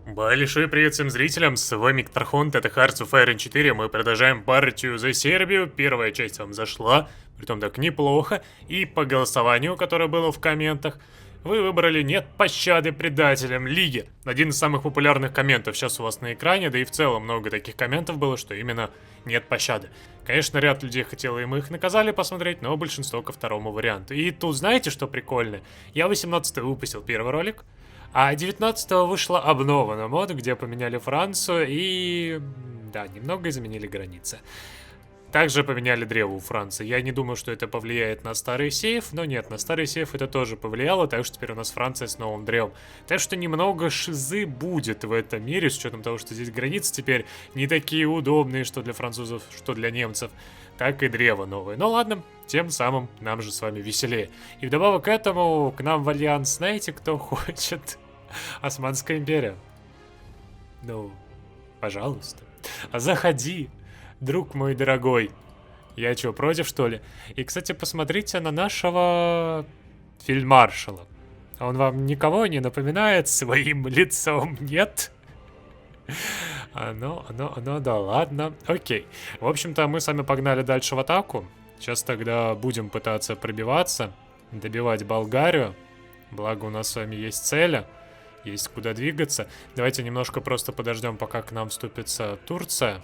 Большой привет всем зрителям, с вами Ктархонт, это Hearts of Iron 4, мы продолжаем партию за Сербию, первая часть вам зашла, притом так неплохо, и по голосованию, которое было в комментах, вы выбрали «Нет пощады предателям Лиги». Один из самых популярных комментов сейчас у вас на экране, да и в целом много таких комментов было, что именно «Нет пощады». Конечно, ряд людей хотел, и мы их наказали посмотреть, но большинство ко второму варианту. И тут знаете, что прикольно? Я 18-го выпустил первый ролик, а 19-го вышла обнова на мод, где поменяли Францию и... да, немного изменили границы. Также поменяли древо у Франции. Я не думаю, что это повлияет на старый сейф, но нет, на старый сейф это тоже повлияло, так что теперь у нас Франция с новым древом. Так что немного шизы будет в этом мире, с учетом того, что здесь границы теперь не такие удобные, что для французов, что для немцев, так и древо новое. Но ладно, тем самым нам же с вами веселее. И вдобавок к этому, к нам в альянс, знаете, кто хочет? Османская империя. Ну, пожалуйста. Заходи, друг мой дорогой. Я что, против, что ли? И, кстати, посмотрите на нашего фельдмаршала. Он вам никого не напоминает своим лицом, нет? Да, ладно. Окей. В общем-то, мы с вами погнали дальше в атаку. Сейчас тогда будем пытаться пробиваться, добивать Болгарию. Благо у нас с вами есть цели. Есть куда двигаться. Давайте немножко просто подождем, пока к нам вступится Турция.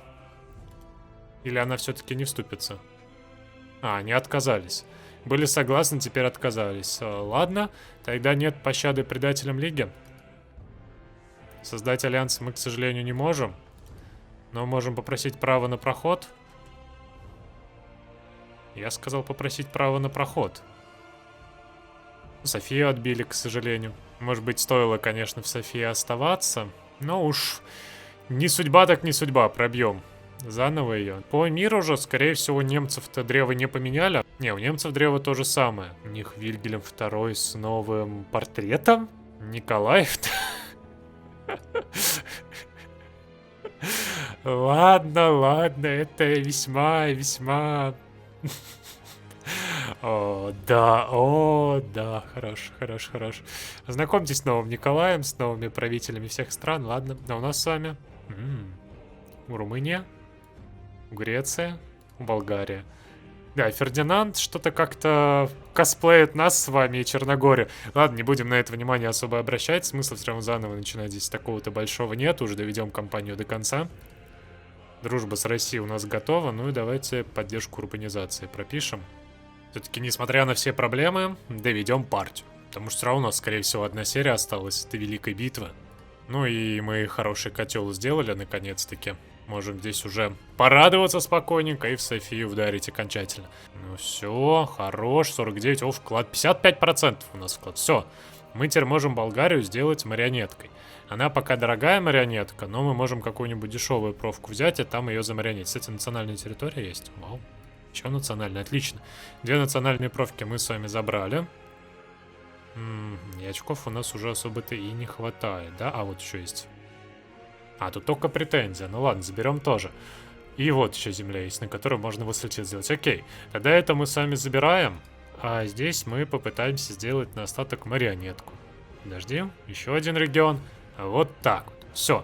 Или она все-таки не вступится? А, они отказались. Были согласны, теперь отказались. Ладно, тогда нет пощады предателям Лиги. Создать альянс мы, к сожалению, не можем. Но можем попросить право на проход. Я сказал попросить право на проход. Софию отбили, к сожалению. Может быть, стоило, конечно, в Софии оставаться. Но уж не судьба так не судьба, пробьем. Заново ее. По миру же, скорее всего, немцев-то древо не поменяли. Не, у немцев древо то же самое. У них Вильгельм II с новым портретом. Николаев. Ладно, это весьма... О, да, хорош. Знакомьтесь с новым Николаем, с новыми правителями всех стран. Ладно, а у нас с вами Румыния, Греция, Болгария. Да, Фердинанд что-то как-то косплеит нас с вами и Черногорию. Ладно, не будем на это внимание особо обращать. Смысла все равно заново начинать здесь такого-то большого нет. Уже доведем кампанию до конца. Дружба с Россией у нас готова. Ну и давайте поддержку урбанизации пропишем. Все-таки, несмотря на все проблемы, доведем партию. Потому что все равно у нас, скорее всего, одна серия осталась до Великой Битвы. Ну и мы хороший котел сделали, наконец-таки. Можем здесь уже порадоваться спокойненько и в Софию вдарить окончательно. Ну все, хорош, 49, о, вклад, 55% у нас вклад. Все, мы теперь можем Болгарию сделать марионеткой. Она пока дорогая марионетка, но мы можем какую-нибудь дешевую профку взять и там ее замарионить. Кстати, национальная территория есть, вау. Еще национальная, отлично. 2 национальные профки мы с вами забрали. И очков у нас уже особо-то и не хватает, да? А вот еще есть. А, тут только претензия. Ну ладно, заберем тоже. И вот еще земля есть, на которую можно высыльте сделать. Окей, тогда это мы с вами забираем. А здесь мы попытаемся сделать на остаток марионетку. Подожди, еще один регион. Вот так вот. Все.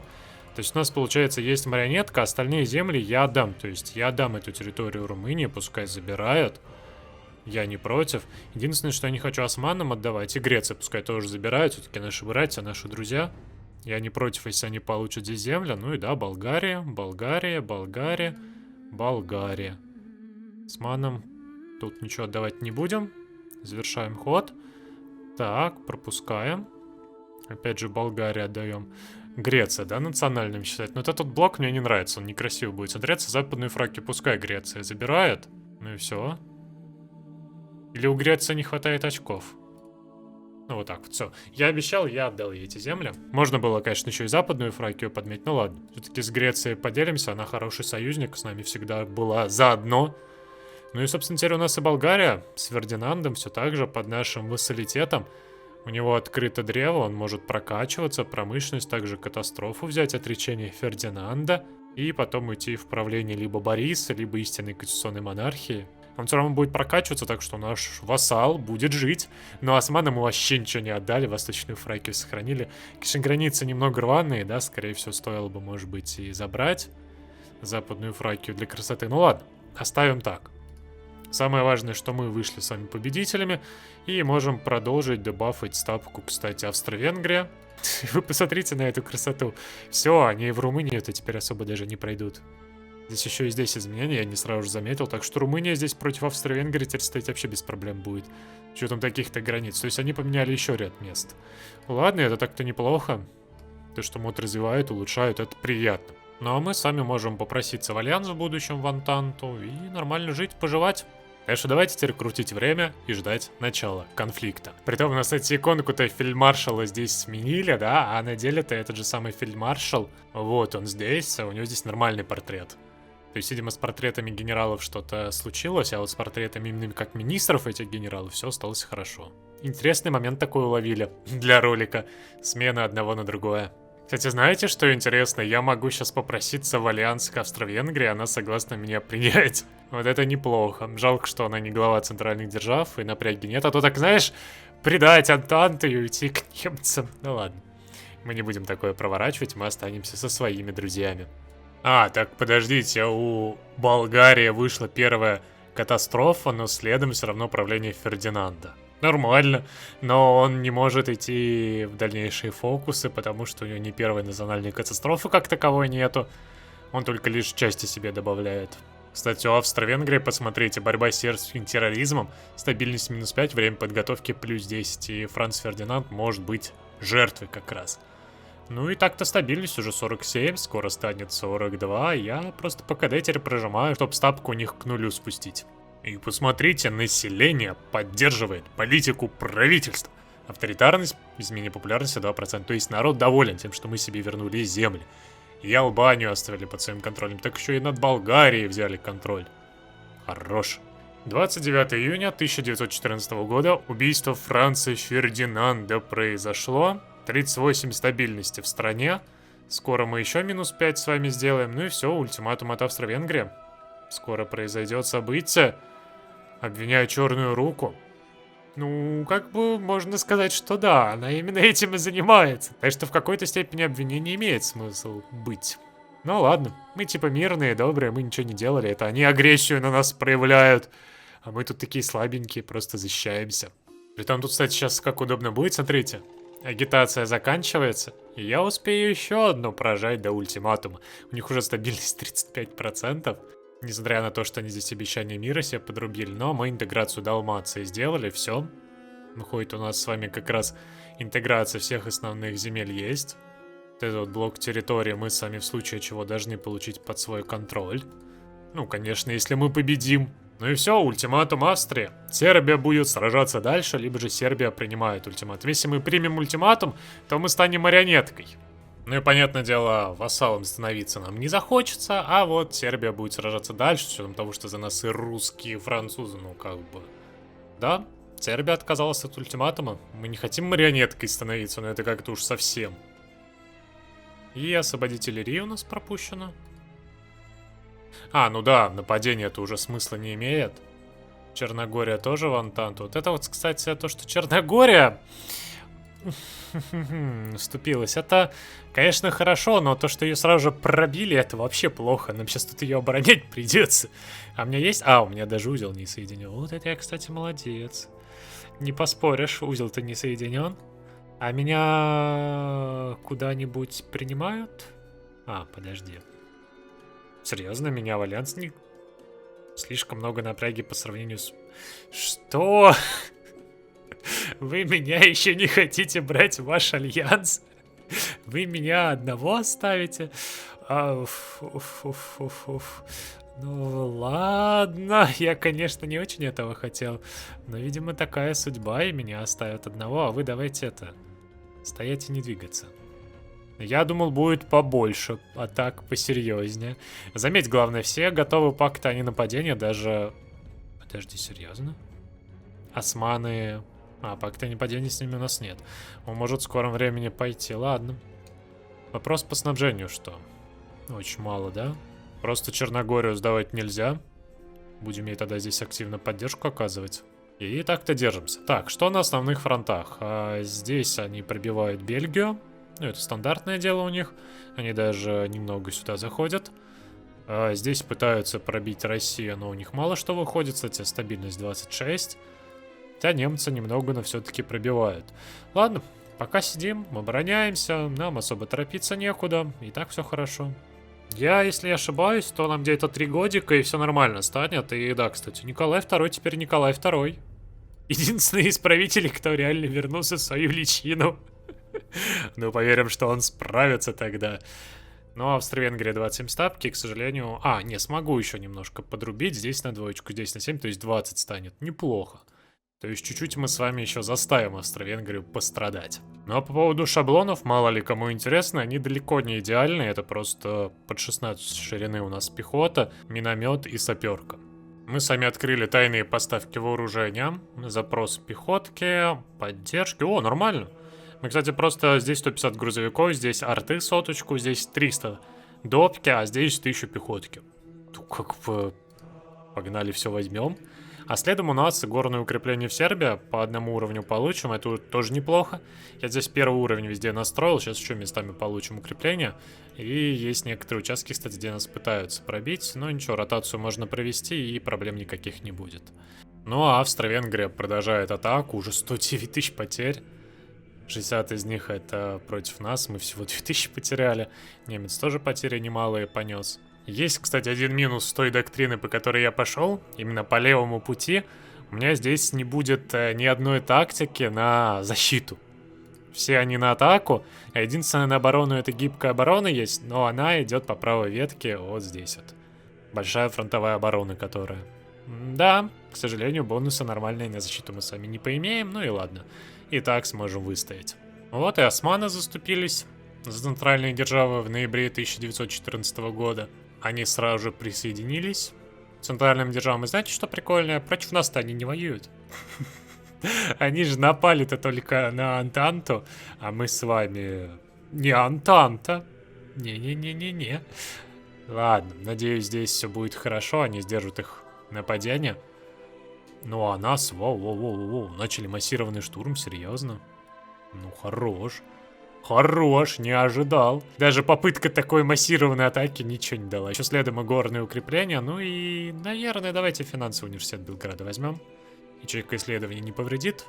То есть у нас, получается, есть марионетка, остальные земли я отдам. То есть я отдам эту территорию Румынии, пускай забирают. Я не против. Единственное, что я не хочу османам отдавать, и Греция пускай тоже забирают. Все-таки наши братья, наши друзья. Я не против, если они получат здесь землю. Ну и да, Болгария. Османам тут ничего отдавать не будем. Завершаем ход. Так, пропускаем. Опять же, Болгария отдаем. Греция, да, национальным считать. Но вот этот блок мне не нравится, он некрасиво будет смотреться. Западную Фракию пускай Греция забирает. Ну и все. Или у Греции не хватает очков? Ну вот так вот, все. Я обещал, я отдал ей эти земли. Можно было, конечно, еще и Западную Фракию подметь, ну ладно. Все-таки с Грецией поделимся, она хороший союзник, с нами всегда была заодно. Ну и, собственно, теперь у нас и Болгария с Фердинандом все так же под нашим вассалитетом. У него открыто древо, он может прокачиваться, промышленность, также катастрофу взять, отречение Фердинанда, и потом уйти в правление либо Бориса, либо истинной конституционной монархии. Он все равно будет прокачиваться, так что наш вассал будет жить. Но османам мы вообще ничего не отдали, Восточную Фракию сохранили. Конечно, границы немного рваные, да, скорее всего, стоило бы, может быть, и забрать Западную Фракию для красоты. Ну ладно, оставим так. Самое важное, что мы вышли с вами победителями и можем продолжить дебафать стапку, кстати, Австро-Венгрия. Вы посмотрите на эту красоту. Все, они в Румынию-то теперь особо даже не пройдут. Здесь еще и здесь изменения, я не сразу же заметил. Так что Румыния здесь против Австро-Венгрии теперь стоять вообще без проблем будет. С учетом таких-то границ. То есть они поменяли еще ряд мест. Ладно, это так-то неплохо. То, что мод развивают, улучшают, это приятно. Ну а мы сами можем попроситься в Альянс в будущем, в Антанту, и нормально жить, поживать. Так что давайте теперь крутить время и ждать начала конфликта. Притом у нас, кстати, иконку-то фельдмаршала здесь сменили, да, а на деле-то этот же самый фельдмаршал, вот он здесь, а у него здесь нормальный портрет. То есть, видимо, с портретами генералов что-то случилось, а вот с портретами именно как министров этих генералов все осталось хорошо. Интересный момент такой уловили для ролика. Смена одного на другое. Кстати, знаете, что интересно? Я могу сейчас попроситься в альянс к Австро-Венгрии, она согласна меня принять. Вот это неплохо. Жалко, что она не глава центральных держав, и напряги нет. А то так, знаешь, предать Антанту и уйти к немцам. Ну ладно. Мы не будем такое проворачивать, мы останемся со своими друзьями. А, так подождите, у Болгарии вышла первая катастрофа, но следом все равно правление Фердинанда. Нормально, но он не может идти в дальнейшие фокусы, потому что у него не первой национальной катастрофы как таковой нету. Он только лишь части себе добавляет. Кстати, у Австро-Венгрии, посмотрите, борьба с сербским терроризмом, стабильность -5, время подготовки +10, и Франц Фердинанд может быть жертвой как раз. Ну и так-то стабильность уже 47, скоро станет 42, я просто по КД теперь прожимаю, чтобы стапку у них к нулю спустить. И посмотрите, население поддерживает политику правительства. Авторитарность, изменение популярности 2%. То есть народ доволен тем, что мы себе вернули земли. И Албанию оставили под своим контролем, так еще и над Болгарией взяли контроль. Хорош. 29 июня 1914 года убийство Франца Фердинанда произошло. 38 стабильности в стране. Скоро мы еще -5 с вами сделаем. Ну и все, ультиматум от Австро-Венгрии. Скоро произойдет событие. Обвиняю Черную Руку. Ну, как бы можно сказать, что да, она именно этим и занимается. Так что в какой-то степени обвинение имеет смысл быть. Ну ладно, мы типа мирные, добрые, мы ничего не делали. Это они агрессию на нас проявляют. А мы тут такие слабенькие, просто защищаемся. Притом тут, кстати, сейчас как удобно будет, смотрите. Агитация заканчивается, и я успею еще одну прожать до ультиматума. У них уже стабильность 35%. Несмотря на то, что они здесь обещания мира себе подрубили, но мы интеграцию Далмации сделали, все. Выходит, у нас с вами как раз интеграция всех основных земель есть. Вот этот вот блок территории мы с вами в случае чего должны получить под свой контроль. Ну, конечно, если мы победим. Ну и все, ультиматум Австрии. Сербия будет сражаться дальше, либо же Сербия принимает ультиматум. Если мы примем ультиматум, то мы станем марионеткой. Ну и, понятное дело, вассалом становиться нам не захочется, а вот Сербия будет сражаться дальше, с учетом того, что за нас и русские, и французы, ну как бы... Да, Сербия отказалась от ультиматума. Мы не хотим марионеткой становиться, но это как-то уж совсем. И освободители Ри у нас пропущено. А, ну да, нападение это уже смысла не имеет. Черногория тоже в Антанту. Вот это вот, кстати, то, что Черногория... вступилась. Это, конечно, хорошо, но то, что ее сразу же пробили, это вообще плохо. Нам сейчас тут ее оборонять придется. А у меня есть... А, у меня даже узел не соединен. Вот это я, кстати, молодец. Не поспоришь, узел-то не соединен. А меня куда-нибудь принимают? А, подожди. Серьезно, меня в альянс не... Слишком много напряги по сравнению с... Что? Вы меня еще не хотите брать в ваш альянс? Вы меня одного оставите? Ну ладно, я, конечно, не очень этого хотел. Но, видимо, такая судьба, и меня оставят одного. А вы давайте это... Стоять и не двигаться. Я думал, будет побольше, а так посерьезнее. Заметь, главное, все готовы пакта, а не нападения, даже... Подожди, серьезно? Османы... А, пакта нападения с ними у нас нет. Он может в скором времени пойти, ладно. Вопрос по снабжению что? Очень мало, да? Просто Черногорию сдавать нельзя. Будем ей тогда здесь активно поддержку оказывать. И так-то держимся. Так, что на основных фронтах? Здесь они пробивают Бельгию. Ну, это стандартное дело у них. Они даже немного сюда заходят. Здесь пытаются пробить Россию, но у них мало что выходит. Кстати, стабильность 26. Хотя немцы немного, но все-таки пробивают. Ладно, пока сидим, обороняемся. Нам особо торопиться некуда. И так все хорошо. Я, если ошибаюсь, то нам где-то 3 годика, и все нормально станет. И да, кстати, Николай II теперь Николай II. Единственный из правителей, кто реально вернулся в свою личину. Ну, поверим, что он справится тогда. Но Австро-Венгрия 27 ставки, к сожалению... не, смогу еще немножко подрубить. Здесь на двоечку, здесь на 7, то есть 20 станет. Неплохо. То есть чуть-чуть мы с вами еще заставим Австро-Венгрию пострадать. Ну а по поводу шаблонов, мало ли кому интересно, они далеко не идеальные. Это просто под 16 ширины у нас пехота, миномет и саперка. Мы сами открыли тайные поставки вооружения. Запрос пехотки, поддержки. О, нормально. Мы, кстати, просто здесь 150 грузовиков, здесь арты соточку, здесь 300 допки, а здесь 1000 пехотки. Тут как бы погнали, все возьмем. А следом у нас горное укрепление в Сербии. По одному уровню получим. Это тоже неплохо. Я здесь первый уровень везде настроил. Сейчас еще местами получим укрепление. И есть некоторые участки, кстати, где нас пытаются пробить. Но ничего, ротацию можно провести, и проблем никаких не будет. Ну а Австро-Венгрия продолжает атаку. Уже 109 тысяч потерь. 60 из них это против нас. Мы всего 2000 потеряли. Немец тоже потери немалые понес. Есть, кстати, один минус той доктрины, по которой я пошел, именно по левому пути. У меня здесь не будет ни одной тактики на защиту. Все они на атаку, а единственное на оборону это гибкая оборона есть, но она идет по правой ветке вот здесь вот. Большая фронтовая оборона, которая... Да, к сожалению, бонуса нормальные на защиту мы с вами не поимеем, ну и ладно. И так сможем выстоять. Вот и османы заступились за центральные державы в ноябре 1914 года. Они сразу же присоединились к центральным державам. И знаете, что прикольное? Против нас-то они не воюют. Они же напали-то только на Антанту, а мы с вами... Не Антанта. Не-не-не-не-не. Ладно, надеюсь, здесь все будет хорошо, они сдержат их нападение. Ну а нас, воу, начали массированный штурм, серьезно? Ну хорош. Хорош, не ожидал. Даже попытка такой массированной атаки ничего не дала. Еще следом и горные укрепления. Ну и, наверное, давайте финансовый университет Белграда возьмем. Ячейка исследований не повредит.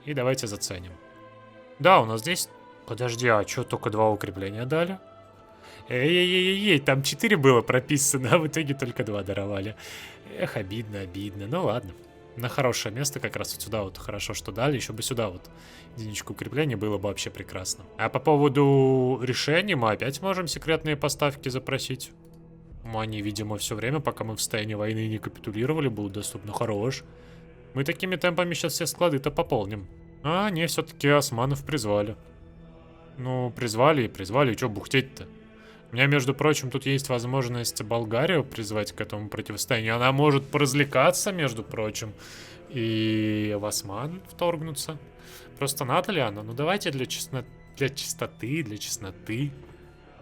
И давайте заценим. Да, у нас здесь... Подожди, а что, только 2 укрепления дали? Эй, там 4 было прописано, а в итоге только 2 даровали. Эх, обидно. Ну ладно. На хорошее место как раз вот сюда вот хорошо, что дали. Еще бы сюда вот единичку укрепления было бы вообще прекрасно. А по поводу решений мы опять можем секретные поставки запросить. Они, видимо, все время, пока мы в состоянии войны не капитулировали, будут доступны. Хорош. Мы такими темпами сейчас все склады-то пополним. А, не, все-таки османов призвали. Ну, призвали, и что бухтеть-то? У меня, между прочим, тут есть возможность Болгарию призвать к этому противостоянию. Она может поразвлекаться, между прочим, и в осман вторгнуться. Просто надо ли она? Ну, давайте для чистоты,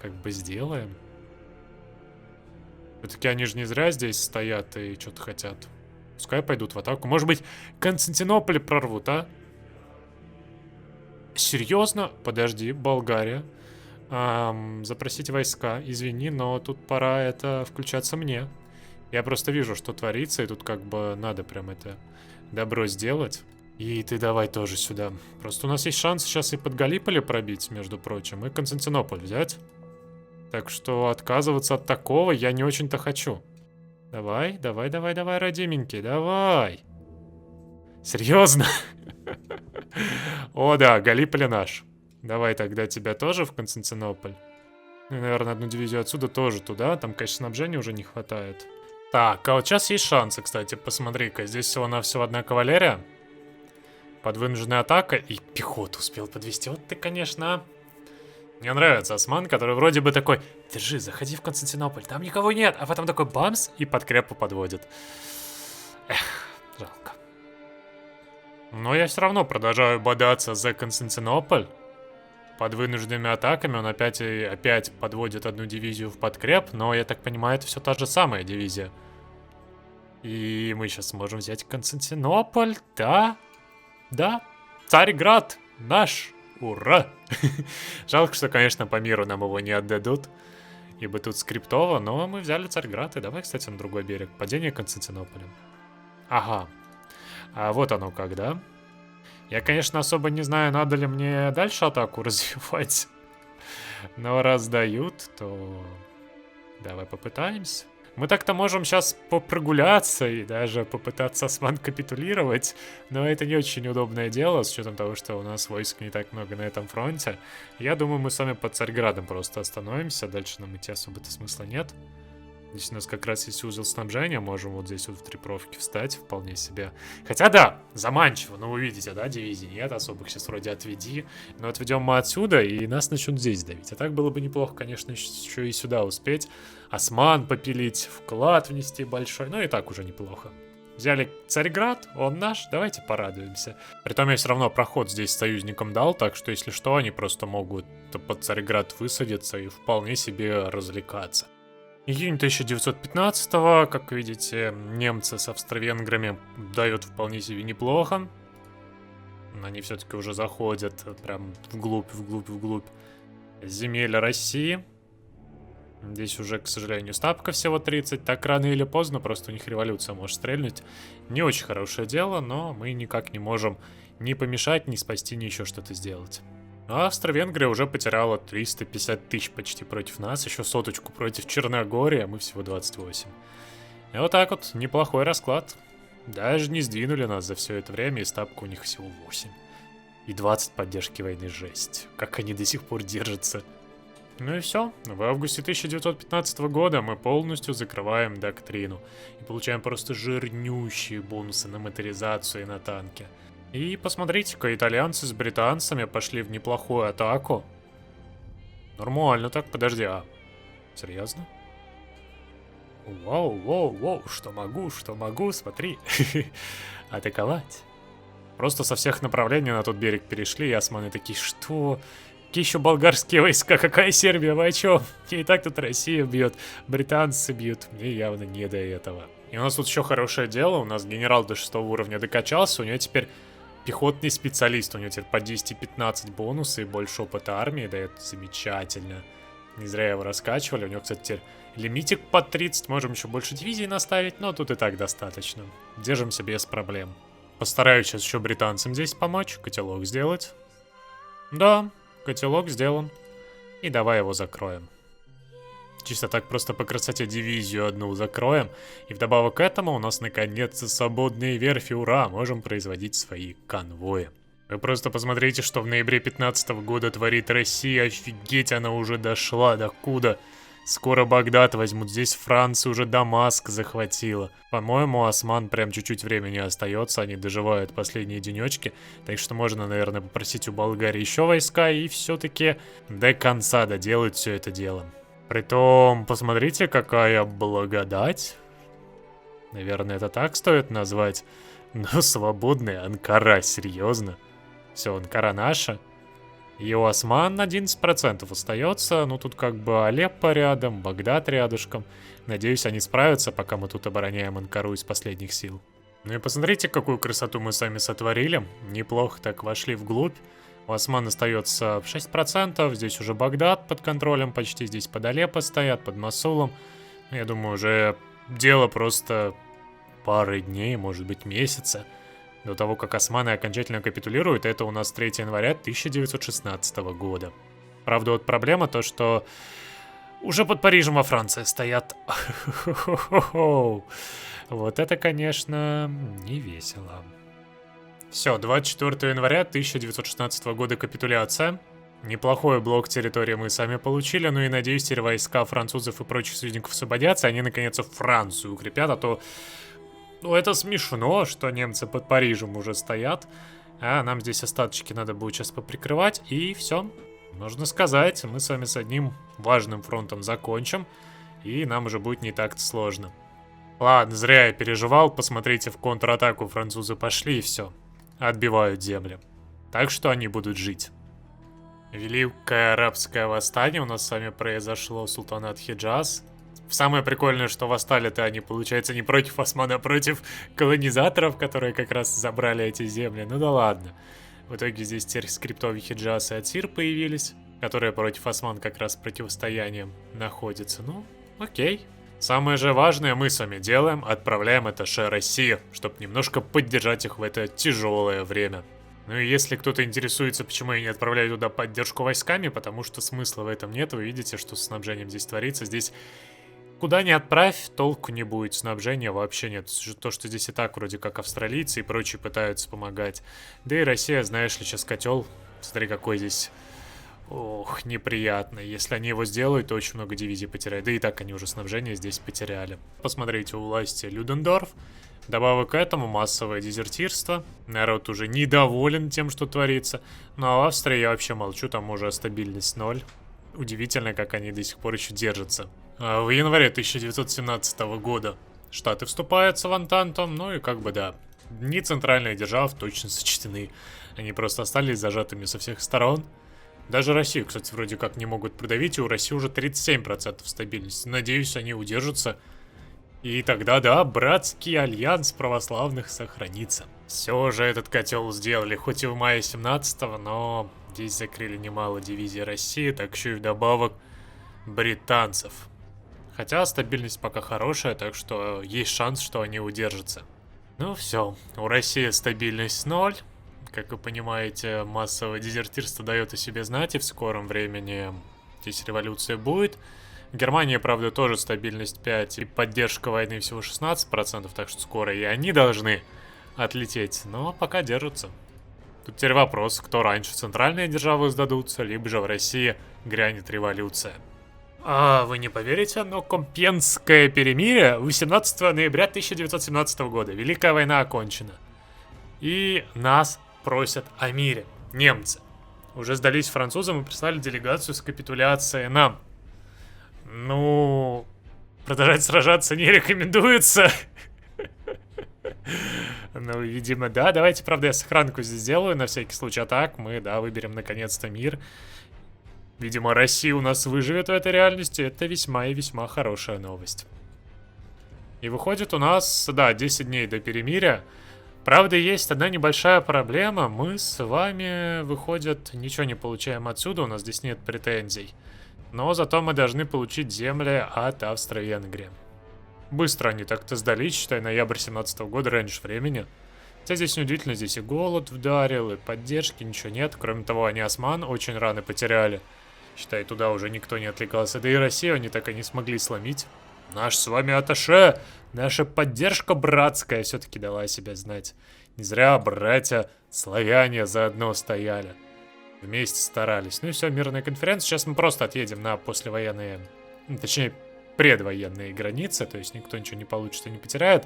как бы сделаем. Все-таки они же не зря здесь стоят и что-то хотят. Пускай пойдут в атаку. Может быть, Константинополь прорвут, а? Серьезно? Подожди, Болгария. Запросить войска. Извини, но тут пора это включаться мне. Я просто вижу, что творится, и тут как бы надо прям это добро сделать. И ты давай тоже сюда. Просто у нас есть шанс сейчас и под Галиполи пробить, между прочим, и Константинополь взять. Так что отказываться от такого я не очень-то хочу. Давай, родименький, давай. Серьезно? О да, Галиполи наш. Давай тогда тебя тоже в Константинополь. Ну и, наверное, одну дивизию отсюда тоже туда. Там, конечно, снабжения уже не хватает. Так, а вот сейчас есть шансы, кстати. Посмотри-ка, здесь всего-навсего 1 кавалерия. Под вынужденной атакой. И пехоту успел подвести. Вот ты, конечно... Мне нравится осман, который вроде бы такой: держи, заходи в Константинополь, там никого нет. А потом такой бамс и подкрепу подводит. Эх, жалко. Но я все равно продолжаю бодаться за Константинополь. Под вынужденными атаками он опять подводит одну дивизию в подкреп, но, я так понимаю, это все та же самая дивизия. И мы сейчас сможем взять Константинополь. Да, да, Царьград наш. Ура! Жалко, что, конечно, по миру нам его не отдадут. Ибо тут скриптово, но мы взяли Царьград. И давай, кстати, на другой берег. Падение Константинополя. Ага. А вот оно как, да? Я, конечно, особо не знаю, надо ли мне дальше атаку развивать. Но раз дают, то давай попытаемся. Мы так-то можем сейчас прогуляться и даже попытаться осман капитулировать, но это не очень удобное дело, с учетом того, что у нас войск не так много на этом фронте. Я думаю, мы с вами под Царьградом просто остановимся, дальше нам идти особо-то смысла нет. Здесь у нас как раз есть узел снабжения, можем вот здесь вот в трипровке встать, вполне себе. Хотя да, заманчиво, но вы видите, да, дивизий нет особых, сейчас вроде отведи. Но отведем мы отсюда, и нас начнут здесь давить. А так было бы неплохо, конечно, еще и сюда успеть. Осман попилить, вклад внести большой, ну и так уже неплохо. Взяли Царьград, он наш, давайте порадуемся. Притом я все равно проход здесь союзникам дал, так что если что, они просто могут под Царьград высадиться и вполне себе развлекаться. Июнь 1915-го, как видите, немцы с австро-венграми дают вполне себе неплохо. Они все-таки уже заходят прям вглубь земель России. Здесь уже, к сожалению, ставка всего 30. Так рано или поздно, просто у них революция может стрельнуть. Не очень хорошее дело, но мы никак не можем ни помешать, ни спасти, ни еще что-то сделать. А Австро-Венгрия уже потеряла 350 тысяч почти против нас, еще соточку против Черногории, а мы всего 28. И вот так вот, неплохой расклад. Даже не сдвинули нас за все это время, и ставка у них всего 8. И 20 поддержки войны, жесть. Как они до сих пор держатся. Ну и все. В августе 1915 года мы полностью закрываем доктрину. И получаем просто жирнющие бонусы на моторизацию и на танки. И посмотрите-ка, итальянцы с британцами пошли в неплохую атаку. Нормально так, подожди, а? Серьезно? Воу, что могу, смотри. Атаковать. Просто со всех направлений на тот берег перешли, и османы такие, что? Какие еще болгарские войска? Какая Сербия? Вы о чем? И так тут Россия бьет, британцы бьют. Мне явно не до этого. И у нас тут еще хорошее дело. У нас генерал до 6 уровня докачался. У него теперь пехотный специалист. У него теперь по 215 бонусы и больше опыта армии дает. Замечательно. Не зря его раскачивали. У него, кстати, теперь лимитик под 30. Можем еще больше дивизий наставить, но тут и так достаточно. Держимся без проблем. Постараюсь сейчас еще британцам здесь помочь. Котелок сделать. Да, котелок сделан. И давай его закроем. Чисто так просто по красоте дивизию одну закроем. И вдобавок к этому у нас наконец-то свободные верфи, ура! Можем производить свои конвои. Вы просто посмотрите, что в ноябре 15 года творит Россия. Офигеть, она уже дошла до куда. Скоро Багдад возьмут, здесь Франция уже Дамаск захватила. По-моему, осман прям чуть-чуть времени остается, они доживают последние денечки. Так что можно, наверное, попросить у Болгарии еще войска и все-таки до конца доделать все это дело. Притом, посмотрите, какая благодать. Наверное, это так стоит назвать. Но свободная Анкара, серьезно. Все, Анкара наша. И у осман 11% остается. Ну, тут как бы Алеппо рядом, Багдад рядышком. Надеюсь, они справятся, пока мы тут обороняем Анкару из последних сил. Ну и посмотрите, какую красоту мы сами сотворили. Неплохо так вошли вглубь. У осман остается 6%. Здесь уже Багдад под контролем почти. Здесь под Алеппо стоят, под Мосулом. Я думаю, уже дело просто пары дней, может быть, месяца. До того, как османы окончательно капитулируют, это у нас 3 января 1916 года. Правда, вот проблема то, что уже под Парижем во Франции стоят. Вот это, конечно, не весело. Все, 24 января 1916 года капитуляция. Неплохой блок территории мы сами получили, ну и надеюсь, теперь войска французов и прочих союзников освободятся, они наконец-то Францию укрепят, а то... Ну, это смешно, что немцы под Парижем уже стоят. А нам здесь остаточки надо будет сейчас поприкрывать. И все. Можно сказать, мы с вами с одним важным фронтом закончим. И нам уже будет не так сложно. Ладно, зря я переживал. Посмотрите, в контратаку французы пошли и все. Отбивают земли. Так что они будут жить. Великое арабское восстание у нас с вами произошло. Султанат Хиджаз. Самое прикольное, что восстали-то они, получается, не против осман, а против колонизаторов, которые как раз забрали эти земли. Ну да ладно. В итоге здесь теперь скриптовые хиджаз и Ацир появились, которые против осман как раз противостоянием находятся. Ну, окей. Самое же важное мы с вами делаем, отправляем это ше России, чтобы немножко поддержать их в это тяжелое время. Ну и если кто-то интересуется, почему я не отправляю туда поддержку войсками, потому что смысла в этом нет, вы видите, что с снабжением здесь творится. Здесь куда ни отправь, толку не будет, снабжения вообще нет. То, что здесь и так вроде как австралийцы и прочие пытаются помогать. Да и Россия, знаешь ли, сейчас котел, смотри, какой здесь... Ох, неприятно. Если они его сделают, то очень много дивизий потеряют. Да и так они уже снабжение здесь потеряли. Посмотрите, у власти Людендорф. Добавок к этому массовое дезертирство. Народ уже недоволен тем, что творится. Ну а в Австрии я вообще молчу, там уже стабильность 0. Удивительно, как они до сих пор еще держатся. А в январе 1917 года Штаты вступаются в Антанту. Ну и как бы да, дни центральных держав точно сочтены. Они просто остались зажатыми со всех сторон. Даже Россию, кстати, вроде как не могут продавить, и у России уже 37% стабильности. Надеюсь, они удержатся. И тогда, да, братский альянс православных сохранится. Все же этот котел сделали, хоть и в мае 17-го, но здесь закрыли немало дивизий России, так еще и вдобавок британцев. Хотя стабильность пока хорошая, так что есть шанс, что они удержатся. Ну все, у России стабильность 0. Как вы понимаете, массовое дезертирство дает о себе знать, и в скором времени здесь революция будет. В Германии, правда, тоже стабильность 5 и поддержка войны всего 16%, так что скоро и они должны отлететь, но пока держатся. Тут теперь вопрос, кто раньше, центральные державы сдадутся, либо же в России грянет революция. А вы не поверите, но Компьенское перемирие 18 ноября 1917 года. Великая война окончена. И нас просят о мире. Немцы уже сдались французам и прислали делегацию с капитуляцией нам. Ну, продолжать сражаться не рекомендуется. Ну, видимо, да. Давайте, правда, я сохранку здесь сделаю на всякий случай. А так мы, да, выберем наконец-то мир. Видимо, Россия у нас выживет в этой реальности. Это весьма и весьма хорошая новость. И выходит у нас, да, 10 дней до перемирия. Правда, есть одна небольшая проблема. Мы с вами, выходит, ничего не получаем отсюда. У нас здесь нет претензий. Но зато мы должны получить земли от Австро-Венгрии. Быстро они так-то сдались, считай, ноябрь 17 года, раньше времени. Хотя здесь неудивительно, здесь и голод вдарил, и поддержки, ничего нет. Кроме того, они осман очень рано потеряли. Считай, туда уже никто не отвлекался. Да и Россию они так и не смогли сломить. Наш с вами атташе, наша поддержка братская все-таки дала о себе знать. Не зря братья-славяне заодно стояли. Вместе старались. Ну и все, мирная конференция. Сейчас мы просто отъедем на послевоенные, точнее, предвоенные границы. То есть никто ничего не получит и не потеряет.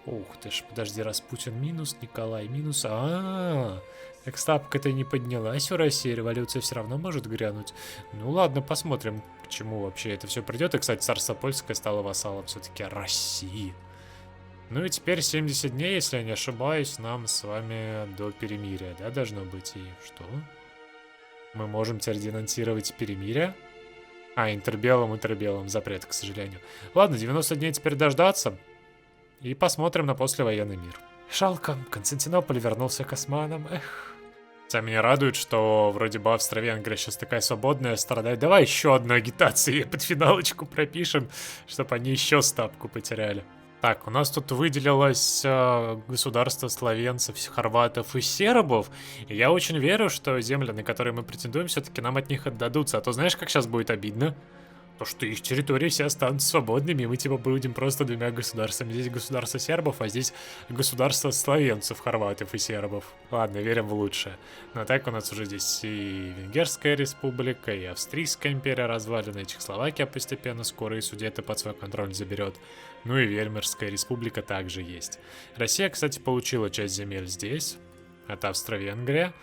Ух ты ж, подожди, Распутин минус, Николай минус. Так ставка-то не поднялась у России, революция все равно может грянуть. Ну ладно, посмотрим, к чему вообще это все придет. И, кстати, царство польское стало вассалом все-таки России. Ну и теперь 70 дней, если я не ошибаюсь, нам с вами до перемирия, да, должно быть. И что? Мы можем теперь денонсировать перемирие? Интербеллум, запрет, к сожалению. Ладно, 90 дней теперь дождаться. И посмотрим на послевоенный мир. Жалко, Константинополь вернулся к османам, эх. Хотя меня радует, что вроде бы Австро-Венгрия сейчас такая свободная, страдает. Давай еще одну агитацию под финалочку пропишем, чтобы они еще ставку потеряли. Так, у нас тут выделилось государство словенцев, хорватов и сербов. И я очень верю, что земли, на которые мы претендуем, все-таки нам от них отдадутся. А то знаешь, как сейчас будет обидно? То, что их территории все останутся свободными, и мы типа будем просто двумя государствами. Здесь государство сербов, а здесь государство словенцев, хорватов и сербов. Ладно, верим в лучшее. Но так у нас уже здесь и Венгерская республика, и Австрийская империя развалена, и Чехословакия постепенно скоро и Судеты под свой контроль заберет. Ну и Веймарская республика также есть. Россия, кстати, получила часть земель здесь, от Австро-Венгрия.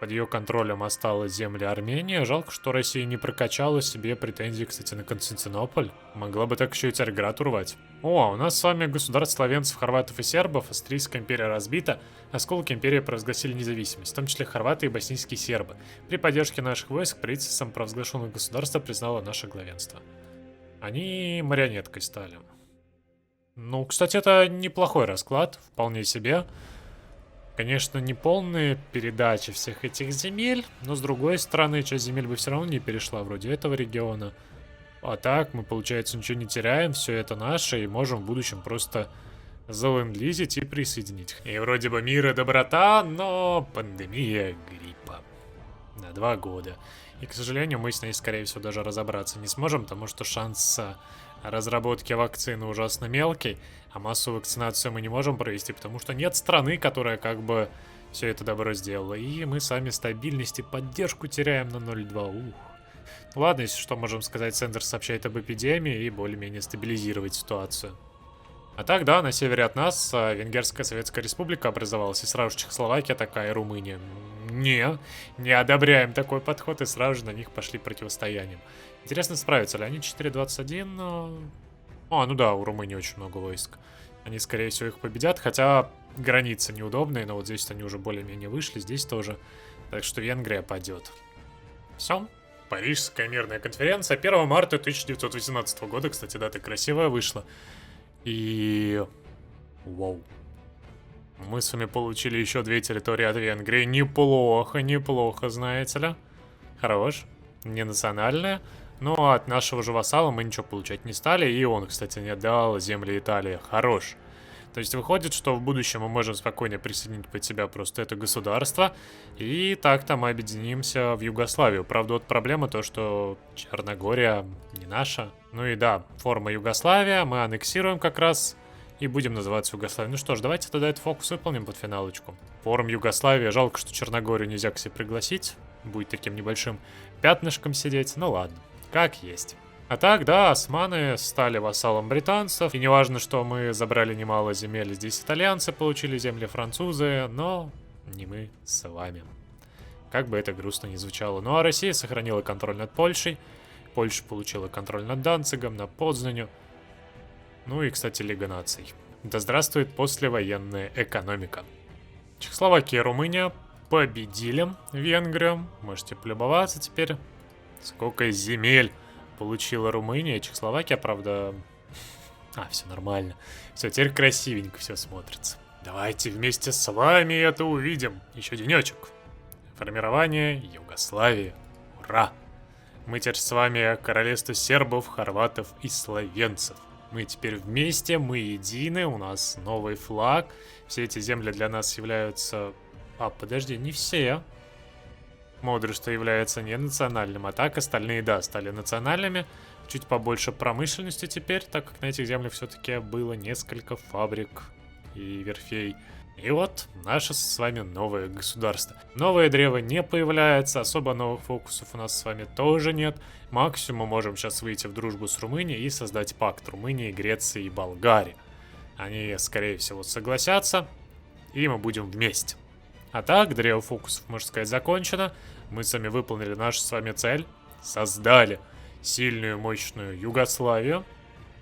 Под ее контролем осталась земля Армении. Жалко, что Россия не прокачала себе претензии, кстати, на Константинополь. Могла бы так еще и Царьград урвать. О, у нас с вами государство словенцев, хорватов и сербов. Австрийская империя разбита. Осколки империи провозгласили независимость, в том числе хорваты и боснийские сербы. При поддержке наших войск правительством провозглашенного государства признало наше главенство. Они марионеткой стали. Ну, кстати, это неплохой расклад, вполне себе. Конечно, не полные передачи всех этих земель, но с другой стороны, часть земель бы все равно не перешла вроде этого региона. А так мы, получается, ничего не теряем, все это наше, и можем в будущем просто залендлизить и присоединить. И вроде бы мир и доброта, но пандемия гриппа. На 2 года. И, к сожалению, мы с ней, скорее всего, даже разобраться не сможем, потому что шанс разработки вакцины ужасно мелкий, а массовую вакцинацию мы не можем провести, потому что нет страны, которая как бы все это добро сделала. И мы сами стабильность и поддержку теряем на 0,2. Ух. Ладно, если что, можем сказать, Сендерс сообщает об эпидемии и более-менее стабилизировать ситуацию. А так, да, на севере от нас Венгерская Советская Республика образовалась, и сразу же Чехословакия такая, и Румыния. Не одобряем такой подход, и сразу же на них пошли противостоянием. Интересно, справятся ли они 4-21? Ну да, у Румынии очень много войск. Они, скорее всего, их победят, хотя границы неудобные, но вот здесь они уже более-менее вышли, здесь тоже. Так что Венгрия падет. Все. Парижская мирная конференция 1 марта 1918 года, кстати, дата красивая вышла. И... Вау. Мы с вами получили еще 2 территории от Венгрии. Неплохо, неплохо, знаете ли. Хорош. Не национальная. Но от нашего же вассала мы ничего получать не стали. И он, кстати, не отдал земли Италии. Хорош. То есть выходит, что в будущем мы можем спокойно присоединить под себя просто это государство. И так-то мы объединимся в Югославию. Правда, вот проблема то, что Черногория не наша. Ну и да, форма Югославия. Мы аннексируем как раз и будем называться Югославией. Ну что ж, давайте тогда этот фокус выполним под финалочку. Форум Югославия. Жалко, что Черногорию нельзя к себе пригласить. Будет таким небольшим пятнышком сидеть. Ну ладно, как есть. А так, да, османы стали вассалом британцев. И неважно, что мы забрали немало земель, здесь итальянцы получили земли, французы, но не мы с вами. Как бы это грустно ни звучало. Ну а Россия сохранила контроль над Польшей. Польша получила контроль над Данцигом, над Познанью. Ну и, кстати, Лига наций. Да здравствует послевоенная экономика. Чехословакия и Румыния победили Венгрию. Можете полюбоваться теперь. Сколько земель получила Румыния, Чехословакия, правда... все нормально. Все, теперь красивенько все смотрится. Давайте вместе с вами это увидим. Еще денечек. Формирование Югославии. Ура! Мы теперь с вами королевство сербов, хорватов и словенцев. Мы теперь вместе, мы едины, у нас новый флаг. Все эти земли для нас являются... подожди, не все. Мудрство является не национальным, а так остальные, да, стали национальными. Чуть побольше промышленности теперь, так как на этих землях все-таки было несколько фабрик и верфей. И вот наше с вами новое государство. Новое древо не появляется, особо новых фокусов у нас с вами тоже нет. Максимум мы можем сейчас выйти в дружбу с Румынией и создать пакт Румынии, Греции и Болгарии. Они, скорее всего, согласятся, и мы будем вместе. А так, древо фокусов, можно сказать, закончено. Мы с вами выполнили нашу с вами цель. Создали сильную, мощную Югославию.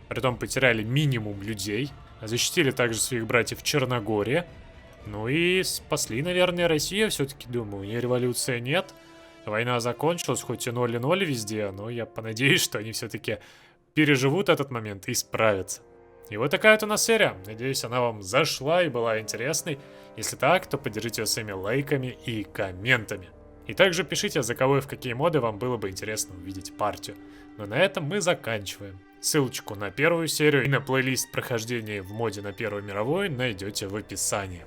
Притом потеряли минимум людей. Защитили также своих братьев в Черногории. Ну и спасли, наверное, Россию. Все-таки, думаю, у нее революции нет. Война закончилась, хоть и 0-0 везде. Но я понадеюсь, что они все-таки переживут этот момент и справятся. И вот такая вот у нас серия. Надеюсь, она вам зашла и была интересной. Если так, то поддержите ее своими лайками и комментами. И также пишите, за кого и в какие моды вам было бы интересно увидеть партию. Но на этом мы заканчиваем. Ссылочку на первую серию и на плейлист прохождения в моде на Первую мировую найдете в описании.